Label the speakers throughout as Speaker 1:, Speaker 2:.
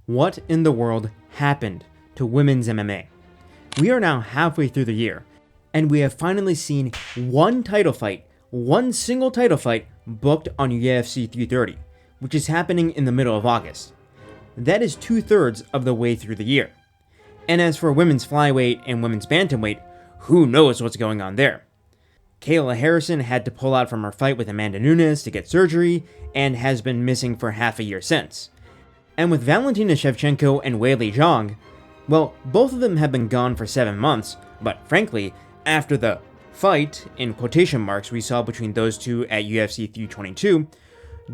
Speaker 1: What in the world happened to women's MMA? We are now halfway through the year, and we have finally seen one single title fight booked on UFC 330, which is happening in the middle of August. That is 2/3 of the way through the year. And as for women's flyweight and women's bantamweight, who knows what's going on there? Kayla Harrison had to pull out from her fight with Amanda Nunes to get surgery and has been missing for half a year since. And with Valentina Shevchenko and Weili Zhang, well, both of them have been gone for 7 months, but frankly, after the fight, in quotation marks, we saw between those two at UFC 322,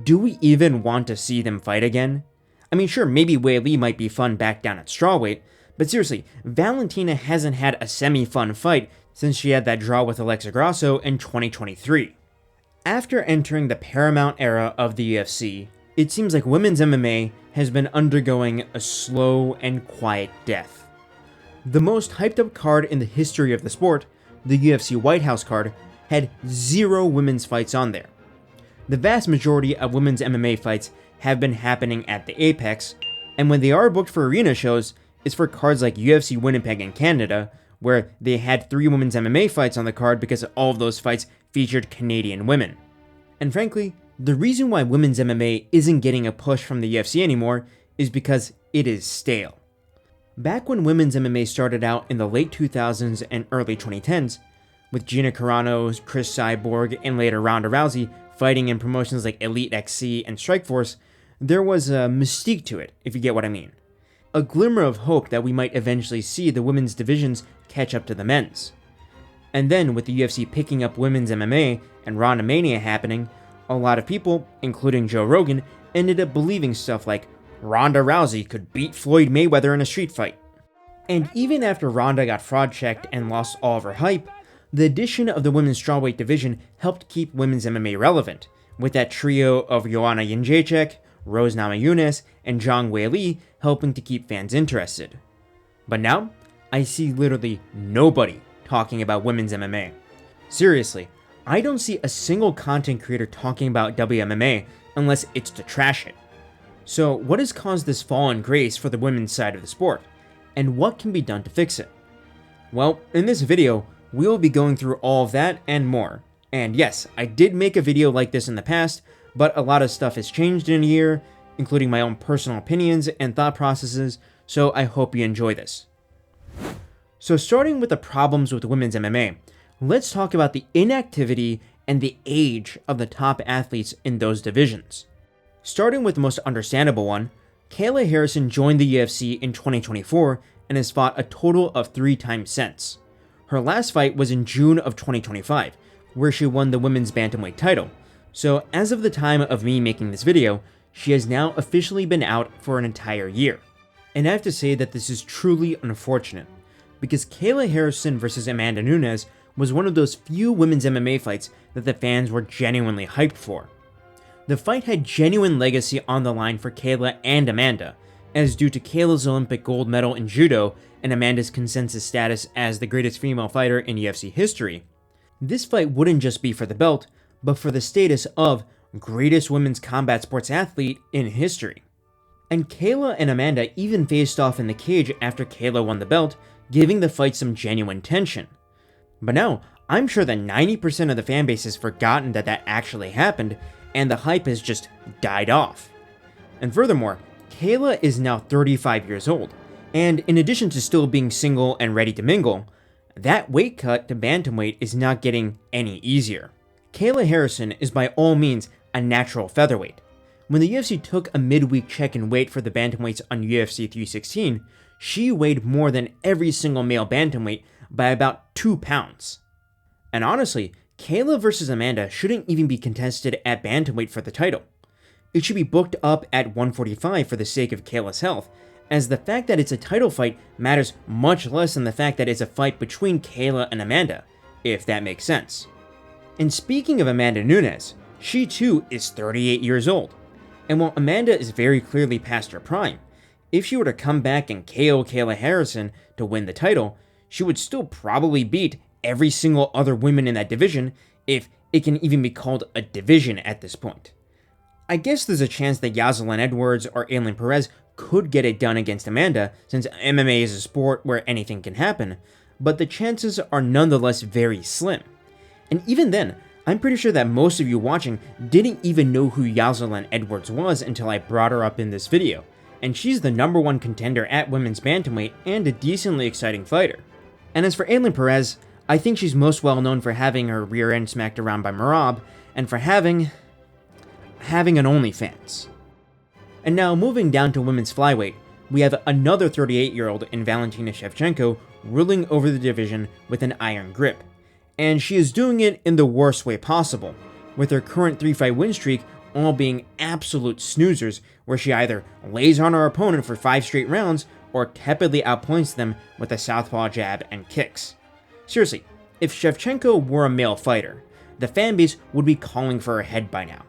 Speaker 1: do we even want to see them fight again? I mean, sure, maybe Weili might be fun back down at strawweight, but seriously, Valentina hasn't had a semi-fun fight since she had that draw with Alexa Grasso in 2023. After entering the Paramount era of the UFC, it seems like women's MMA has been undergoing a slow and quiet death. The most hyped up card in the history of the sport, the UFC White House card, had 0 women's fights on there. The vast majority of women's MMA fights have been happening at the Apex, and when they are booked for arena shows, it's for cards like UFC Winnipeg in Canada, where they had 3 women's MMA fights on the card because all of those fights featured Canadian women. And frankly, the reason why women's MMA isn't getting a push from the UFC anymore is because it is stale. Back when women's MMA started out in the late 2000s and early 2010s, with Gina Carano, Chris Cyborg, and later Ronda Rousey fighting in promotions like Elite XC and Strikeforce, there was a mystique to it, if you get what I mean. A glimmer of hope that we might eventually see the women's divisions catch up to the men's. And then with the UFC picking up women's MMA and Ronda Mania happening, a lot of people, including Joe Rogan, ended up believing stuff like Ronda Rousey could beat Floyd Mayweather in a street fight. And even after Ronda got fraud checked and lost all of her hype, the addition of the women's strawweight division helped keep women's MMA relevant, with that trio of Joanna Jędrzejczyk, Rose Namajunas, and Zhang Weili helping to keep fans interested. But now, I see literally nobody talking about women's MMA. Seriously, I don't see a single content creator talking about WMMA unless it's to trash it. So what has caused this fall in grace for the women's side of the sport? And what can be done to fix it? Well, in this video, we will be going through all of that and more. And yes, I did make a video like this in the past, but a lot of stuff has changed in a year, including my own personal opinions and thought processes, so I hope you enjoy this. So starting with the problems with women's MMA, let's talk about the inactivity and the age of the top athletes in those divisions. Starting with the most understandable one, Kayla Harrison joined the UFC in 2024 and has fought a total of 3 times since. Her last fight was in June of 2025, where she won the women's bantamweight title. So as of the time of me making this video, she has now officially been out for an entire year. And I have to say that this is truly unfortunate, because Kayla Harrison versus Amanda Nunes was one of those few women's MMA fights that the fans were genuinely hyped for. The fight had genuine legacy on the line for Kayla and Amanda, as due to Kayla's Olympic gold medal in judo and Amanda's consensus status as the greatest female fighter in UFC history. This fight wouldn't just be for the belt, but for the status of greatest women's combat sports athlete in history. And Kayla and Amanda even faced off in the cage after Kayla won the belt, giving the fight some genuine tension. But now, I'm sure that 90% of the fanbase has forgotten that that actually happened, and the hype has just died off. And furthermore, Kayla is now 35 years old, and in addition to still being single and ready to mingle, that weight cut to bantamweight is not getting any easier. Kayla Harrison is by all means a natural featherweight. When the UFC took a midweek check in weight for the bantamweights on UFC 316, she weighed more than every single male bantamweight by about 2 pounds. And honestly, Kayla versus Amanda shouldn't even be contested at bantamweight for the title. It should be booked up at 145 for the sake of Kayla's health, as the fact that it's a title fight matters much less than the fact that it's a fight between Kayla and Amanda, if that makes sense. And speaking of Amanda Nunes, she too is 38 years old. And while Amanda is very clearly past her prime, if she were to come back and KO Kayla Harrison to win the title, she would still probably beat every single other woman in that division, if it can even be called a division at this point. I guess there's a chance that Yazalin Edwards or Ailin Perez could get it done against Amanda, since MMA is a sport where anything can happen, but the chances are nonetheless very slim. And even then, I'm pretty sure that most of you watching didn't even know who Yazelin Edwards was until I brought her up in this video, and she's the #1 contender at women's bantamweight and a decently exciting fighter. And as for Ailin Perez, I think she's most well known for having her rear end smacked around by Merab, and for having an OnlyFans. And now moving down to women's flyweight, we have another 38-year-old in Valentina Shevchenko ruling over the division with an iron grip. And she is doing it in the worst way possible, with her current 3-fight win streak all being absolute snoozers, where she either lays on her opponent for 5 straight rounds or tepidly outpoints them with a southpaw jab and kicks. Seriously, if Shevchenko were a male fighter, the fanbase would be calling for her head by now.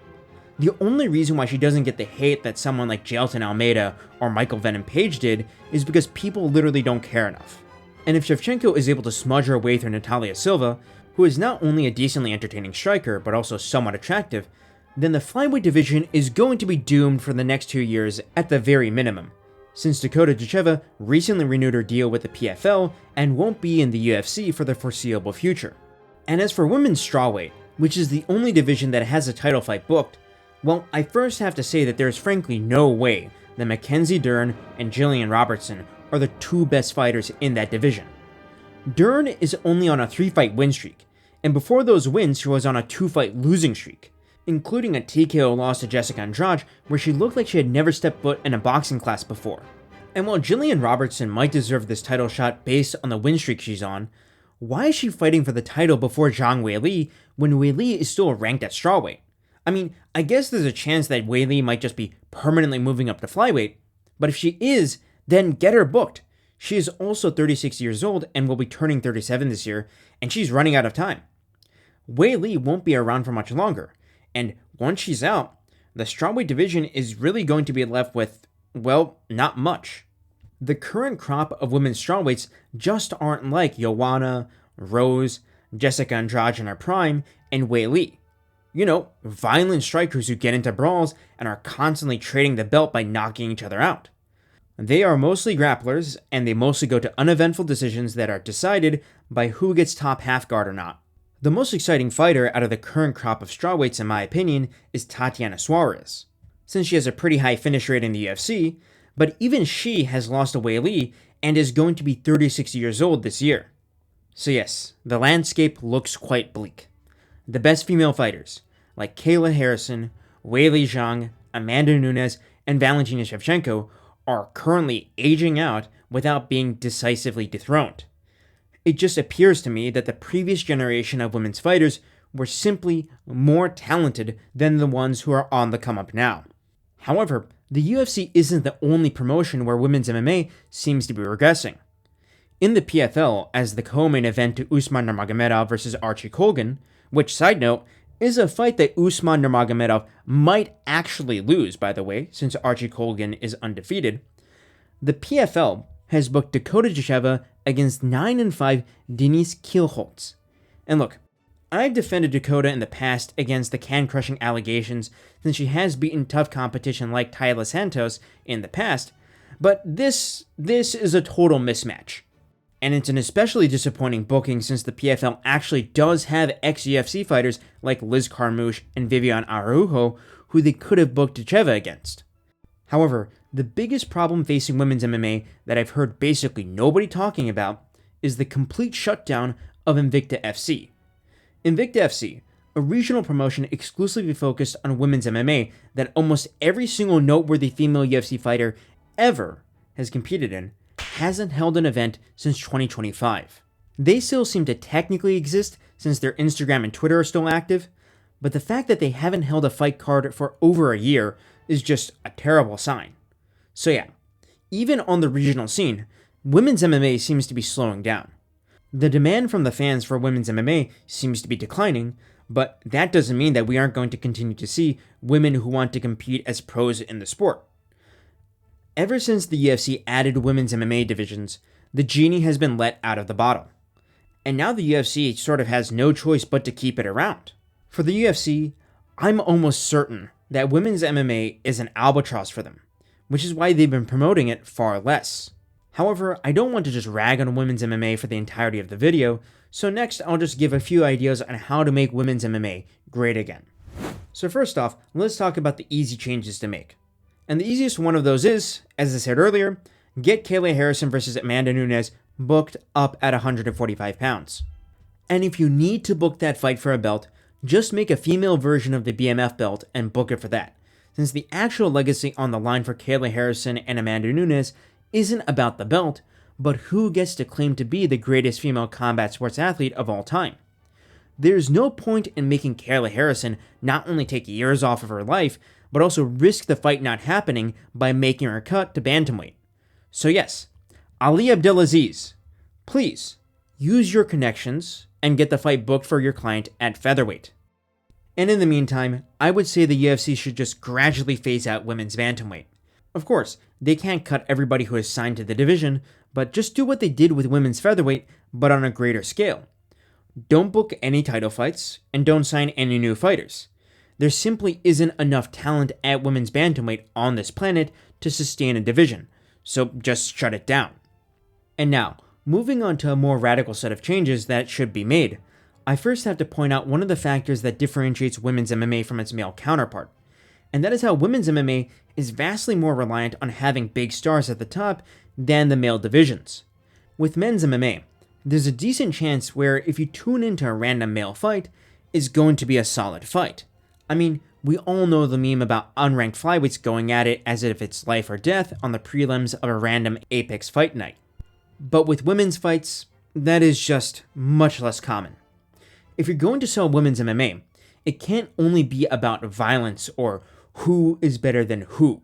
Speaker 1: The only reason why she doesn't get the hate that someone like Jailton Almeida or Michael Venom Page did is because people literally don't care enough. And if Shevchenko is able to smudge her way through Natalia Silva, who is not only a decently entertaining striker but also somewhat attractive, then the flyweight division is going to be doomed for the next 2 years at the very minimum, since Dakota Ducheva recently renewed her deal with the PFL and won't be in the UFC for the foreseeable future. And as for women's strawweight, which is the only division that has a title fight booked, well, I first have to say that there is frankly no way that Mackenzie Dern and Jillian Robertson are the 2 best fighters in that division. Dern is only on a 3-fight win streak, and before those wins she was on a 2-fight losing streak, including a TKO loss to Jessica Andrade where she looked like she had never stepped foot in a boxing class before. And while Jillian Robertson might deserve this title shot based on the win streak she's on, why is she fighting for the title before Zhang Weili when Weili is still ranked at strawweight? I mean, I guess there's a chance that Weili might just be permanently moving up to flyweight, but if she is, then get her booked. She is also 36 years old and will be turning 37 this year, and she's running out of time. Weili won't be around for much longer, and once she's out, the strawweight division is really going to be left with, well, not much. The current crop of women's strawweights just aren't like Joanna, Rose, Jessica Andrade in her prime, and Weili. You know, violent strikers who get into brawls and are constantly trading the belt by knocking each other out. They are mostly grapplers, and they mostly go to uneventful decisions that are decided by who gets top half guard or not. The most exciting fighter out of the current crop of strawweights, in my opinion, is Tatiana Suarez, since she has a pretty high finish rate in the UFC, but even she has lost to Weili and is going to be 36 years old this year. So yes, the landscape looks quite bleak. The best female fighters, like Kayla Harrison, Weili Zhang, Amanda Nunes, and Valentina Shevchenko, are currently aging out without being decisively dethroned. It just appears to me that the previous generation of women's fighters were simply more talented than the ones who are on the come up now. However, the UFC isn't the only promotion where women's MMA seems to be regressing. In the PFL, as the co-main event to Usman Nurmagomedov versus Archie Colgan, which, side note, is a fight that Usman Nurmagomedov might actually lose, by the way, since Archie Colgan is undefeated, the PFL has booked Dakota Ducheva against 9-5 Denise Kielholtz. And look, I've defended Dakota in the past against the can-crushing allegations since she has beaten tough competition like Tayla Santos in the past, but this is a total mismatch. And it's an especially disappointing booking since the PFL actually does have ex-UFC fighters like Liz Carmouche and Viviane Araujo who they could have booked Ducheva against. However, the biggest problem facing women's MMA that I've heard basically nobody talking about is the complete shutdown of Invicta FC. Invicta FC, a regional promotion exclusively focused on women's MMA that almost every single noteworthy female UFC fighter ever has competed in, hasn't held an event since 2025. They still seem to technically exist since their Instagram and Twitter are still active, but the fact that they haven't held a fight card for over a year is just a terrible sign. So yeah, even on the regional scene, women's MMA seems to be slowing down. The demand from the fans for women's MMA seems to be declining, but that doesn't mean that we aren't going to continue to see women who want to compete as pros in the sport. Ever since the UFC added women's MMA divisions, the genie has been let out of the bottle. And now the UFC sort of has no choice but to keep it around. For the UFC, I'm almost certain that women's MMA is an albatross for them. which is why they've been promoting it far less. However, I don't want to just rag on women's MMA for the entirety of the video, so next I'll just give a few ideas on how to make women's MMA great again. So first off, let's talk about the easy changes to make. And the easiest one of those is, as I said earlier, get Kayla Harrison versus Amanda Nunes booked up at 145 pounds. And if you need to book that fight for a belt, just make a female version of the BMF belt and book it for that, since the actual legacy on the line for Kayla Harrison and Amanda Nunes isn't about the belt, but who gets to claim to be the greatest female combat sports athlete of all time. There's no point in making Kayla Harrison not only take years off of her life, but also risk the fight not happening by making her cut to bantamweight. So yes, Ali Abdelaziz, please use your connections and get the fight booked for your client at featherweight. And in the meantime, I would say the UFC should just gradually phase out women's bantamweight. Of course, they can't cut everybody who is signed to the division, but just do what they did with women's featherweight, but on a greater scale. Don't book any title fights, and don't sign any new fighters. There simply isn't enough talent at women's bantamweight on this planet to sustain a division, so just shut it down. And now, moving on to a more radical set of changes that should be made, I first have to point out one of the factors that differentiates women's MMA from its male counterpart, and that is how women's MMA is vastly more reliant on having big stars at the top than the male divisions. With men's MMA, there's a decent chance where if you tune into a random male fight, it's going to be a solid fight. I mean, we all know the meme about unranked flyweights going at it as if it's life or death on the prelims of a random Apex fight night. But with women's fights, that is just much less common. If you're going to sell women's MMA, it can't only be about violence or who is better than who.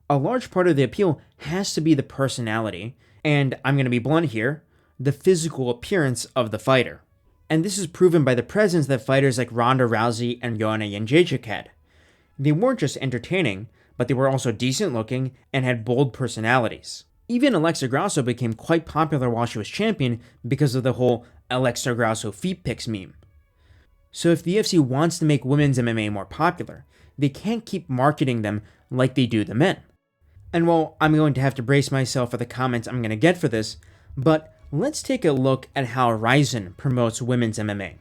Speaker 1: A large part of the appeal has to be the personality, and I'm going to be blunt here, the physical appearance of the fighter. And this is proven by the presence that fighters like Ronda Rousey and Joanna Jędrzejczyk had. They weren't just entertaining, but they were also decent looking and had bold personalities. Even Alexa Grasso became quite popular while she was champion because of the whole Alexa Grasso feet pics meme. So if the UFC wants to make women's MMA more popular, they can't keep marketing them like they do the men. And while I'm going to have to brace myself for the comments I'm going to get for this, but let's take a look at how Rizin promotes women's MMA.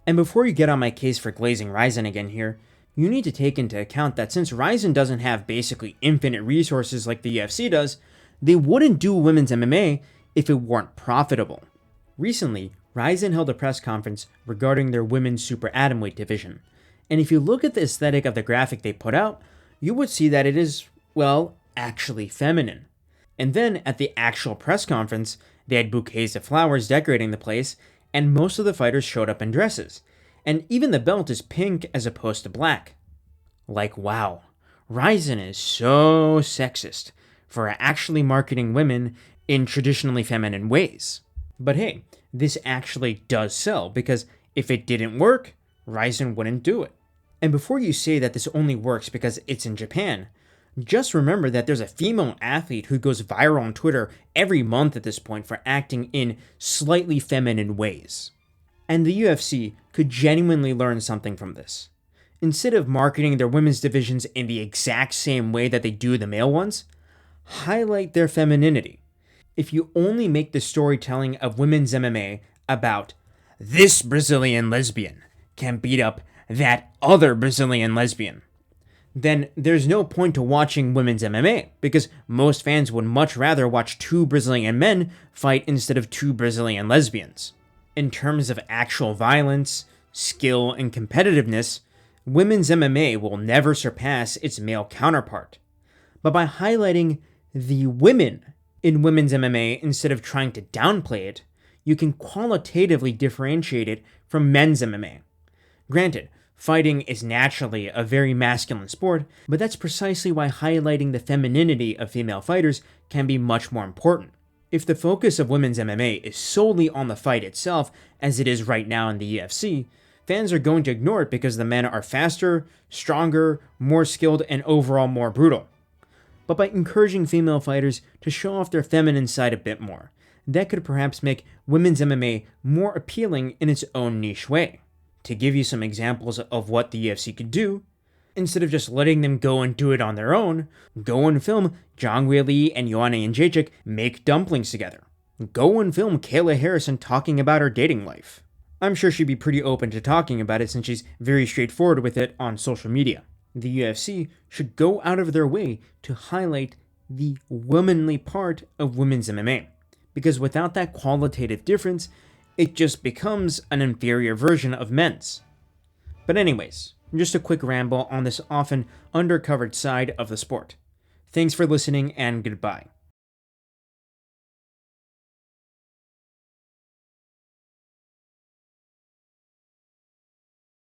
Speaker 1: And before you get on my case for glazing Rizin again here, you need to take into account that since Rizin doesn't have basically infinite resources like the UFC does, they wouldn't do women's MMA if it weren't profitable. Recently, Rizin held a press conference regarding their women's super atomweight division, and if you look at the aesthetic of the graphic they put out, you would see that it is, well, actually feminine. And then at the actual press conference, they had bouquets of flowers decorating the place, and most of the fighters showed up in dresses, and even the belt is pink as opposed to black. Like, wow, Rizin is so sexist for actually marketing women in traditionally feminine ways. But hey, this actually does sell, because if it didn't work, Rizin wouldn't do it. And before you say that this only works because it's in Japan, just remember that there's a female athlete who goes viral on Twitter every month at this point for acting in slightly feminine ways. And the UFC could genuinely learn something from this. Instead of marketing their women's divisions in the exact same way that they do the male ones, highlight their femininity. If you only make the storytelling of women's MMA about this Brazilian lesbian can beat up that other Brazilian lesbian, then there's no point to watching women's MMA, because most fans would much rather watch two Brazilian men fight instead of two Brazilian lesbians. In terms of actual violence, skill, and competitiveness, women's MMA will never surpass its male counterpart. But by highlighting the women in women's MMA instead of trying to downplay it, you can qualitatively differentiate it from men's MMA. Granted, fighting is naturally a very masculine sport, but that's precisely why highlighting the femininity of female fighters can be much more important. If the focus of women's MMA is solely on the fight itself, as it is right now in the UFC, fans are going to ignore it because the men are faster, stronger, more skilled, and overall more brutal. But by encouraging female fighters to show off their feminine side a bit more, that could perhaps make women's MMA more appealing in its own niche way. To give you some examples of what the UFC could do, Instead of just letting them go and do it on their own, go and film Zhang Weili and Joanna Jędrzejczyk make dumplings together. Go and film Kayla Harrison talking about her dating life. I'm sure she'd be pretty open to talking about it since she's very straightforward with it on social media. The UFC should go out of their way to highlight the womanly part of women's MMA, because without that qualitative difference, it just becomes an inferior version of men's. But anyways, just a quick ramble on this often undercovered side of the sport. Thanks for listening and goodbye.